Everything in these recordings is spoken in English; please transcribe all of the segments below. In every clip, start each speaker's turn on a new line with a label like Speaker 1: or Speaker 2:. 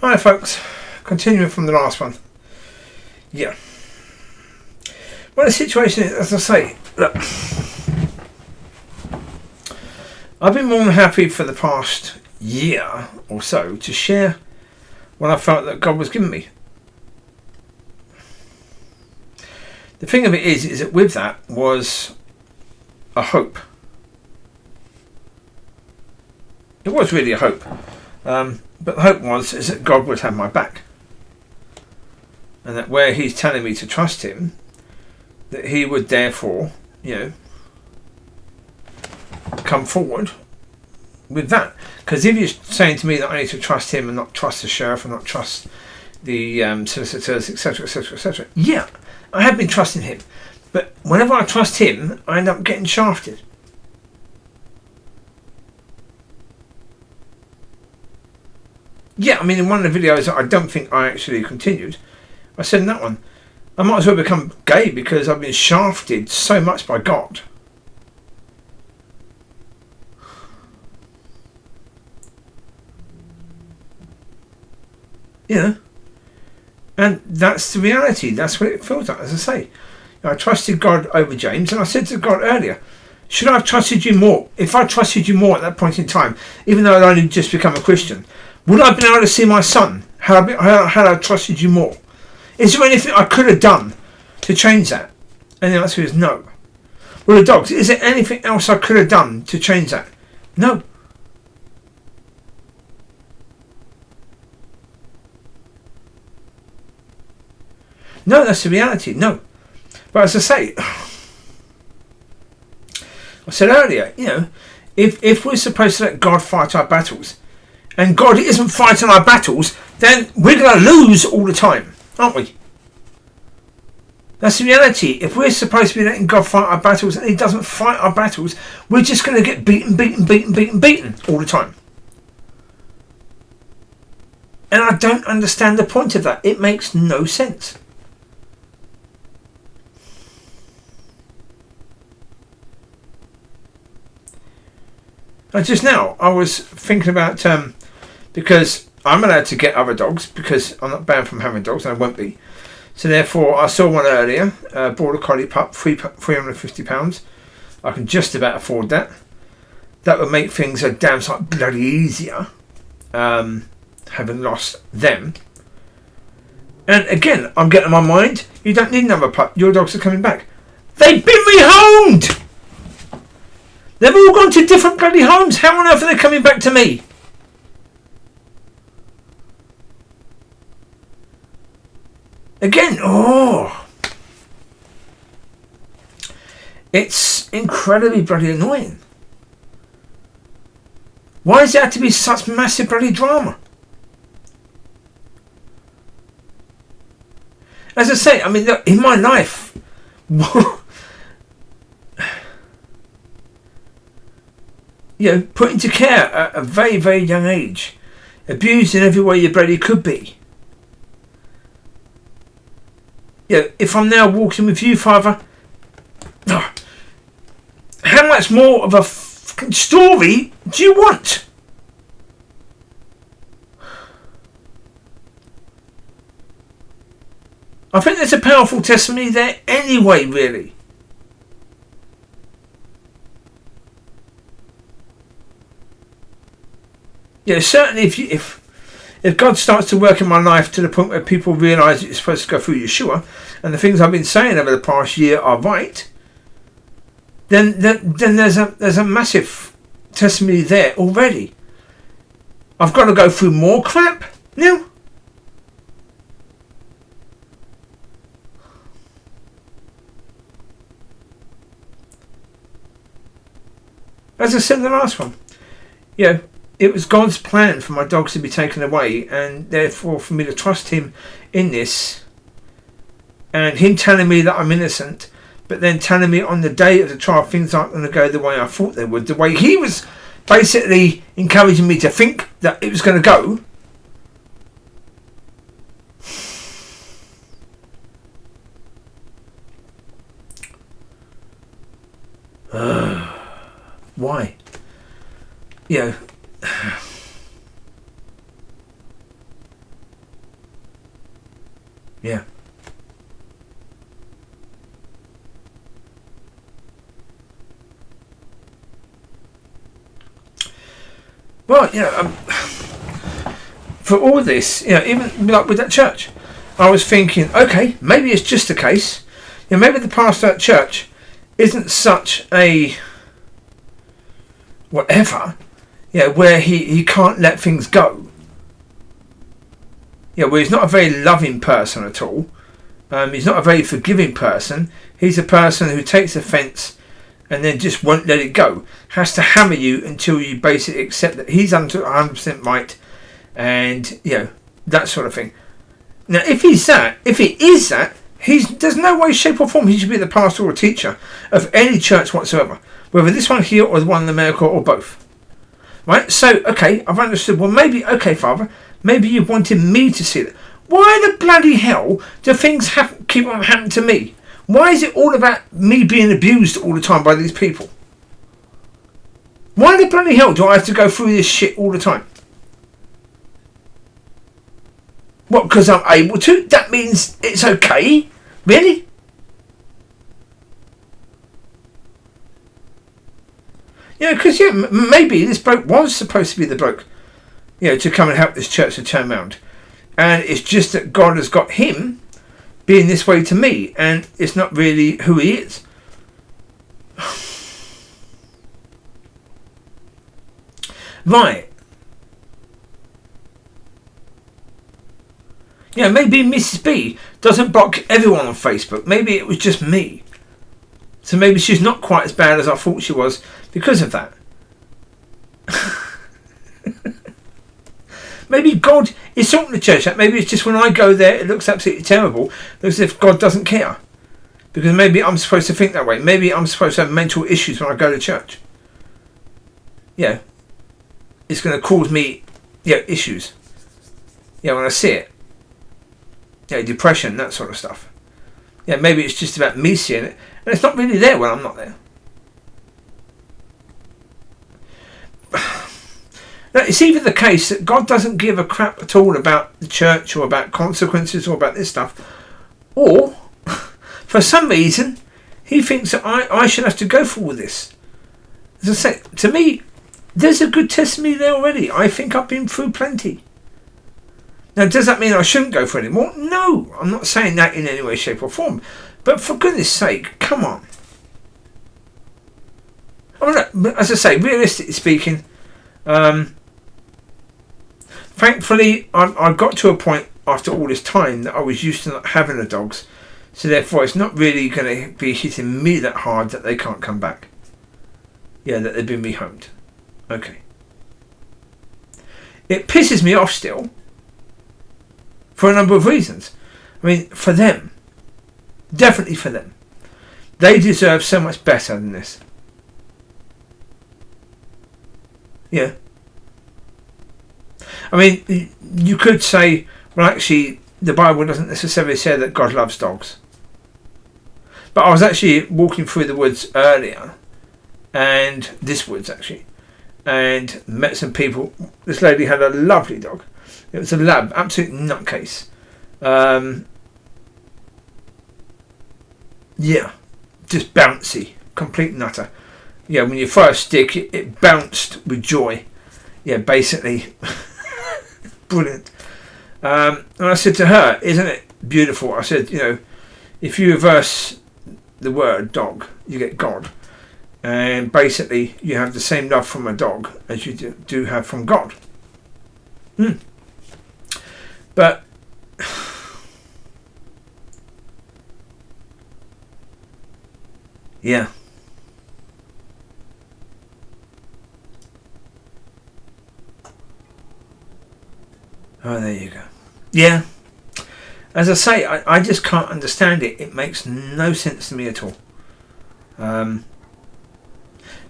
Speaker 1: Hi folks, continuing from the last one. Yeah. Well, the situation is, as I say, look, I've been more than happy for the past year or so to share what I felt that God was giving me. The thing of it is that with that was a hope. It was really a hope. But the hope was is that God would have my back. And that where he's telling me to trust him, that he would therefore, come forward with that. Because if you're saying to me that I need to trust him and not trust the sheriff and not trust the solicitors, etc., etc., etc., yeah, I have been trusting him. But whenever I trust him, I end up getting shafted. Yeah, I mean, in one of the videos that I don't think I actually continued, I said in that one, I might as well become gay because I've been shafted so much by God. And that's the reality. That's what it feels like, as I say. I trusted God over James, and I said to God earlier, should I have trusted you more? If I trusted you more at that point in time, even though I'd only just become a Christian, would I have been able to see my son had I trusted you more? Is there anything I could have done to change that? And the answer is no. Well, the dogs, is there anything else I could have done to change that? No. No, that's the reality. No. But as I say, I said earlier, if we're supposed to let God fight our battles, and God isn't fighting our battles, then we're going to lose all the time, aren't we? That's the reality. If we're supposed to be letting God fight our battles and he doesn't fight our battles, we're just going to get beaten all the time. And I don't understand the point of that. It makes no sense. Just now, I was thinking about, because I'm allowed to get other dogs, because I'm not banned from having dogs, and I won't be. So therefore, I saw one earlier, Border Collie pup, £350. I can just about afford that. That would make things a damn sight bloody easier, having lost them. And again, I'm getting my mind, you don't need another pup, your dogs are coming back. They've been rehomed! They've all gone to different bloody homes. How on earth are they coming back to me? Again, it's incredibly bloody annoying. Why does it have to be such massive bloody drama? As I say, I mean, look, in my life, put into care at a very, very young age, abused in every way you bloody could be. If I'm now walking with you, Father, how much more of a fucking story do you want? I think there's a powerful testimony there anyway, really. Certainly if God starts to work in my life to the point where people realise it's supposed to go through Yeshua, and the things I've been saying over the past year are right, then there's a massive testimony there already. I've got to go through more crap now. As I said in the last one, it was God's plan for my dogs to be taken away, and therefore for me to trust him in this, and him telling me that I'm innocent, but then telling me on the day of the trial things aren't going to go the way I thought they would, the way he was basically encouraging me to think that it was going to go. Why? Yeah. Well, for all this, even like with that church, I was thinking, okay, maybe it's just a case. Maybe the pastor at church isn't such a whatever, where he can't let things go. Where he's not a very loving person at all. He's not a very forgiving person. He's a person who takes offence and then just won't let it go. Has to hammer you until you basically accept that he's 100% right, and that sort of thing. Now, if he is that, there's no way, shape or form he should be the pastor or teacher of any church whatsoever, whether this one here or the one in America or both. Right? So, okay, I've understood. Well, maybe, okay, Father, maybe you wanted me to see that. Why the bloody hell do things keep on happening to me? Why is it all about me being abused all the time by these people? Why the bloody hell do I have to go through this shit all the time? What, because I'm able to? That means it's okay? Really? Because maybe this bloke was supposed to be the bloke, to come and help this church to turn around. And it's just that God has got him being this way to me, and it's not really who he is. Right. Maybe Mrs. B doesn't block everyone on Facebook. Maybe it was just me. So maybe she's not quite as bad as I thought she was because of that. Maybe God is sorting the church out. Maybe it's just when I go there, it looks absolutely terrible. It looks as if God doesn't care. Because maybe I'm supposed to think that way. Maybe I'm supposed to have mental issues when I go to church. It's going to cause me, issues. When I see it. Depression, that sort of stuff. Maybe it's just about me seeing it. And it's not really there when I'm not there. Now, it's either the case that God doesn't give a crap at all about the church or about consequences or about this stuff, or for some reason he thinks that I should have to go for all this. As I say, to me, there's a good testimony there already. I think I've been through plenty. Now, does that mean I shouldn't go for any more? No, I'm not saying that in any way, shape or form. But for goodness sake, come on. As I say, realistically speaking, thankfully, I got to a point after all this time that I was used to not having the dogs. So therefore, it's not really going to be hitting me that hard that they can't come back. That they've been rehomed. Okay. It pisses me off still. For a number of reasons. I mean, for them. Definitely for them. They deserve so much better than this. I mean, you could say, well, actually, the Bible doesn't necessarily say that God loves dogs. But I was actually walking through the woods earlier, and this woods actually, and met some people. This lady had a lovely dog. It was a lab, absolute nutcase. Just bouncy, complete nutter. When you throw a stick, it bounced with joy. Basically, brilliant. And I said to her, "Isn't it beautiful?" I said, if you reverse the word dog, you get God, and basically you have the same love from a dog as you do have from God. But there you go. As I say, I just can't understand it. It makes no sense to me at all.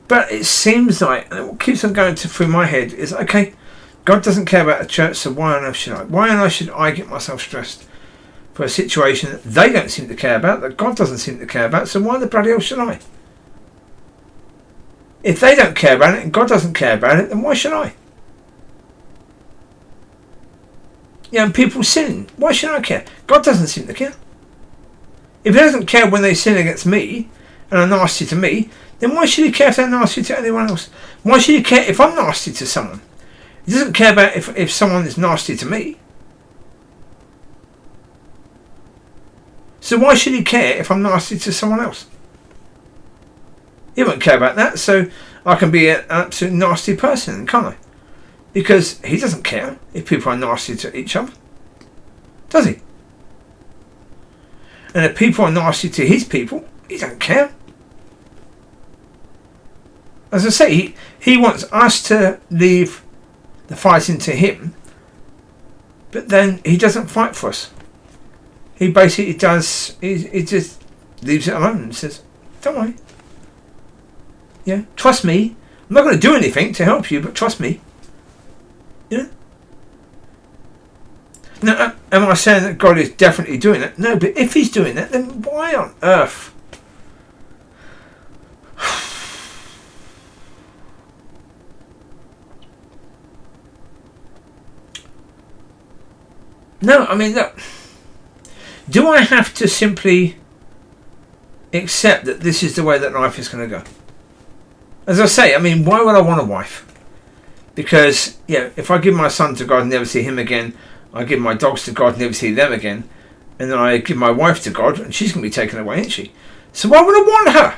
Speaker 1: But it seems like, and what keeps on going through my head is, okay, God doesn't care about the church, so why on earth should I? Why on earth should I get myself stressed for a situation that they don't seem to care about, that God doesn't seem to care about, so why the bloody hell should I? If they don't care about it and God doesn't care about it, then why should I? and people sin. Why should I care? God doesn't seem to care. If he doesn't care when they sin against me and are nasty to me, then why should he care if they're nasty to anyone else? Why should he care if I'm nasty to someone? He doesn't care about if someone is nasty to me. So why should he care if I'm nasty to someone else? He won't care about that, so I can be an absolute nasty person, can't I? Because he doesn't care if people are nasty to each other. Does he? And if people are nasty to his people, he don't care. As I say, he wants us to leave the fighting to him, but then he doesn't fight for us. He basically does, he just leaves it alone and says, don't worry. Yeah, trust me. I'm not going to do anything to help you, but trust me. Yeah. Now, am I saying that God is definitely doing it? No, but if he's doing it, then why on earth? No, I mean, look. Do I have to simply accept that this is the way that life is going to go? As I say, I mean, why would I want a wife? Because, yeah, if I give my son to God and never see him again, I give my dogs to God and never see them again, and then I give my wife to God and she's going to be taken away, isn't she? So why would I want her?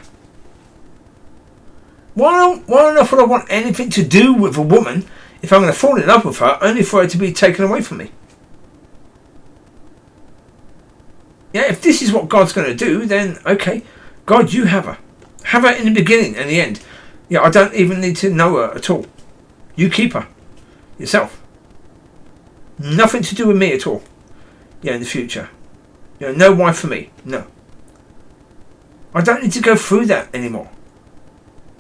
Speaker 1: Why on earth would I want anything to do with a woman if I'm going to fall in love with her only for her to be taken away from me? Yeah, if this is what God's going to do, then okay, God, you have her. Have her in the beginning and the end. Yeah, I don't even need to know her at all. You keep her yourself. Nothing to do with me at all. Yeah, in the future. You know, no wife for me. No. I don't need to go through that anymore.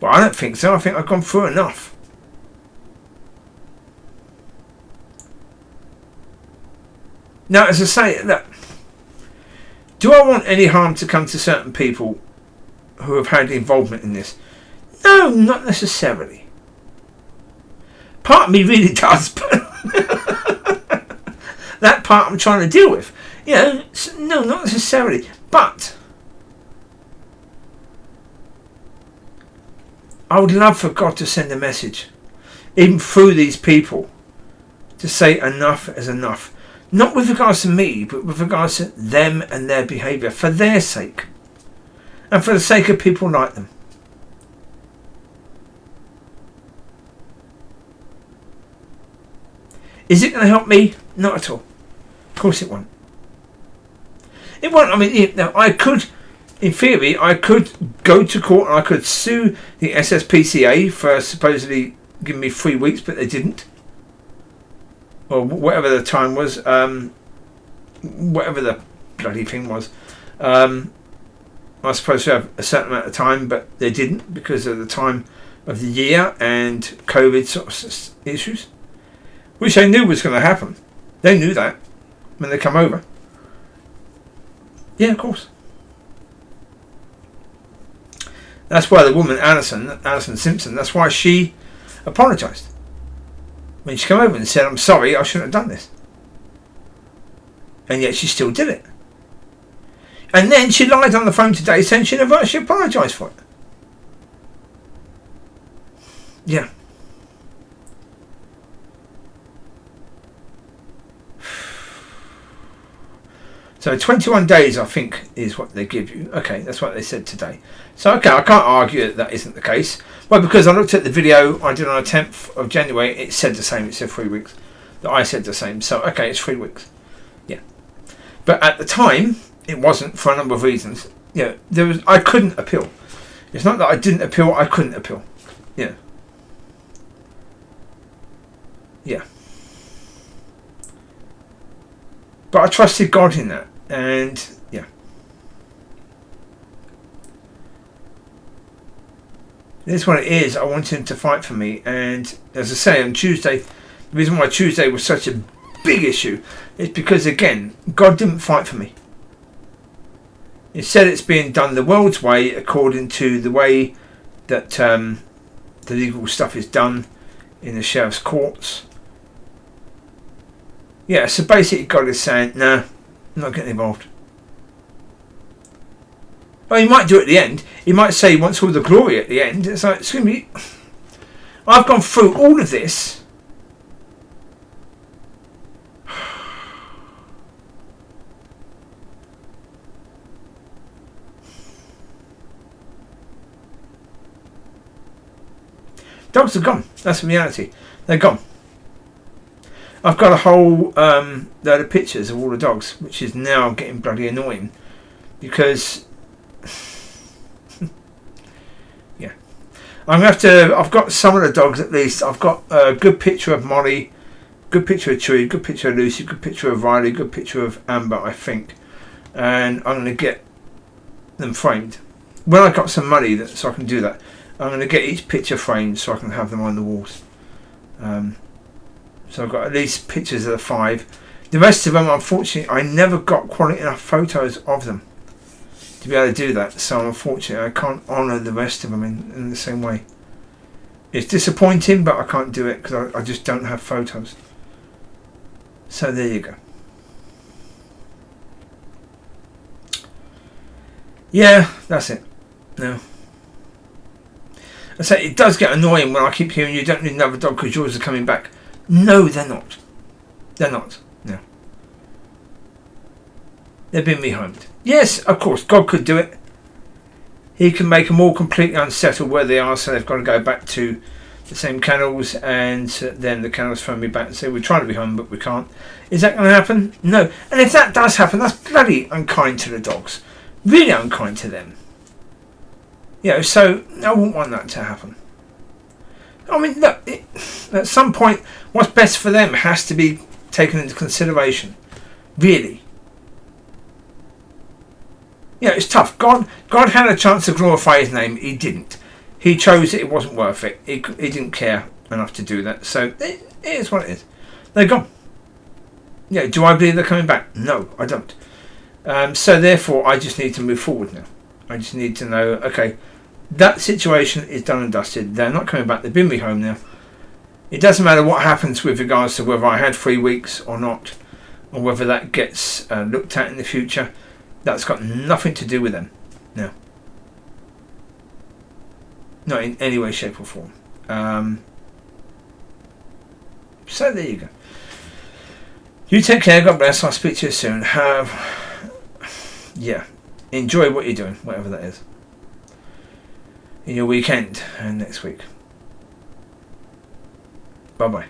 Speaker 1: Well, I don't think so. I think I've gone through enough. Now, as I say, look, do I want any harm to come to certain people who have had involvement in this? No, not necessarily. Part of me really does, but that part I'm trying to deal with. You know, no, not necessarily. But I would love for God to send a message, even through these people, to say enough is enough. Not with regards to me, but with regards to them and their behaviour, for their sake. And for the sake of people like them. Is it going to help me? Not at all. Of course it won't. It won't. I mean, I could, in theory, I could go to court and I could sue the SSPCA for supposedly giving me 3 weeks, but they didn't. Or whatever the time was, whatever the bloody thing was. I was supposed to have a certain amount of time, but they didn't because of the time of the year and COVID sort of issues, which they knew was going to happen. They knew that when they come over. Yeah, of course. That's why the woman, Alison Simpson, that's why she apologised. When she came over and said, I'm sorry, I shouldn't have done this. And yet she still did it. And then she lied on the phone today saying she never actually apologised for it. Yeah. So 21 days, I think, is what they give you. Okay, that's what they said today. So, okay, I can't argue that that isn't the case. Well, because I looked at the video I did on the 10th of January, it said the same. It said 3 weeks. That I said the same. So, okay, it's 3 weeks. Yeah. But at the time, it wasn't for a number of reasons. You know, I couldn't appeal. It's not that I didn't appeal, I couldn't appeal. Yeah. Yeah. But I trusted God in that. And, yeah. This is what it is. I want him to fight for me. And, as I say, on Tuesday, the reason why Tuesday was such a big issue is because, again, God didn't fight for me. It said it's being done the world's way, according to the way that the legal stuff is done in the sheriff's courts. Yeah, so basically God is saying, no, I'm not getting involved. Well, he might do it at the end. He might say he wants all the glory at the end. It's like, excuse me, I've gone through all of this. Dogs are gone. That's the reality. They're gone. I've got a whole load of pictures of all the dogs, which is now getting bloody annoying. Because... yeah. I'm going to have to... I've got some of the dogs at least. I've got a good picture of Molly, good picture of Tori, good picture of Lucy, good picture of Riley, good picture of Amber, I think. And I'm going to get them framed. When I've got some money so I can do that, I'm going to get each picture framed so I can have them on the walls. So I've got at least pictures of the 5. The rest of them, unfortunately, I never got quality enough photos of them to be able to do that. So unfortunately, I can't honour the rest of them in the same way. It's disappointing, but I can't do it because I just don't have photos. So there you go. Yeah, that's it. No. I say it does get annoying when I keep hearing you don't need another dog because yours are coming back. No, they're not. They're not. No. They've been rehomed. Yes, of course, God could do it. He can make them all completely unsettled where they are, so they've got to go back to the same kennels, and then the kennels phone me back and say, we're trying to rehome, but we can't. Is that going to happen? No. And if that does happen, that's bloody unkind to the dogs. Really unkind to them. You know, so I wouldn't want that to happen. I mean, look, at some point, what's best for them has to be taken into consideration. Really. You know, it's tough. God had a chance to glorify his name. He didn't. He chose it. It wasn't worth it. He didn't care enough to do that. So it is what it is. They're gone. Yeah, do I believe they're coming back? No, I don't. So therefore, I just need to move forward now. I just need to know, okay, that situation is done and dusted. They're not coming back. They've been rehomed now. It doesn't matter what happens with regards to whether I had 3 weeks or not, or whether that gets looked at in the future. That's got nothing to do with them. No. Not in any way, shape or form. So there you go. You take care. God bless. I'll speak to you soon. Enjoy what you're doing, whatever that is. In your weekend and next week. Bye bye.